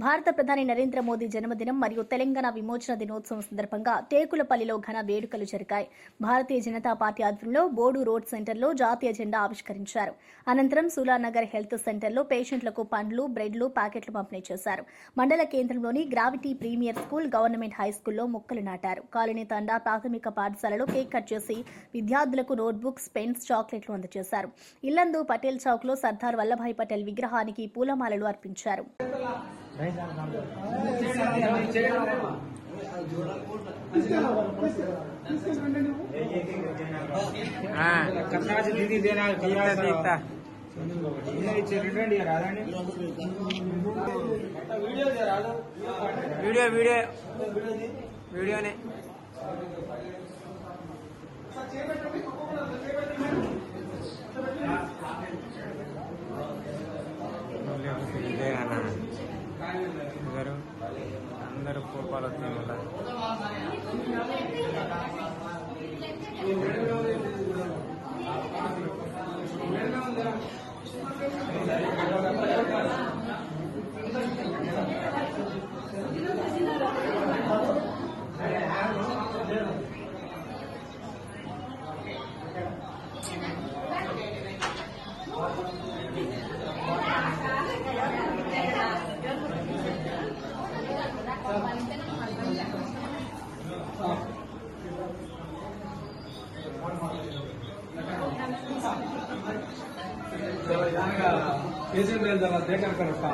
భారత ప్రధాని నరేంద్ర మోదీ జన్మదినం మరియు తెలంగాణ విమోచన దినోత్సవం సందర్భంగా టేకులపల్లిలో ఘన వేడుకలు జరిగాయి. భారతీయ జనతా పార్టీ ఆధ్వర్యంలో బోడు రోడ్ సెంటర్లో జాతీయ జెండా ఆవిష్కరించారు. అనంతరం సులానగర్ హెల్త్ సెంటర్లో పేషెంట్లకు పండ్లు, బ్రెడ్లు, ప్యాకెట్లు పంపిణీ చేశారు. మండల కేంద్రంలోని gravity premier school, government high స్కూల్లో మొక్కలు నాటారు. కాలనీ తండా ప్రాథమిక పాఠశాలలో కేక్ కట్ చేసి విద్యార్థులకు నోట్బుక్స్, పెన్స్, చాక్లెట్లు అందజేశారు. ఇల్లందు పటేల్ చౌక్ లో సర్దార్ వల్లభాయ్ పటేల్ విగ్రహానికి పూలమాలలు అర్పించారు. दीदी देना वीडियो वीडियो वीडियो ने अंदर कोपाल पेशेंट देखा करता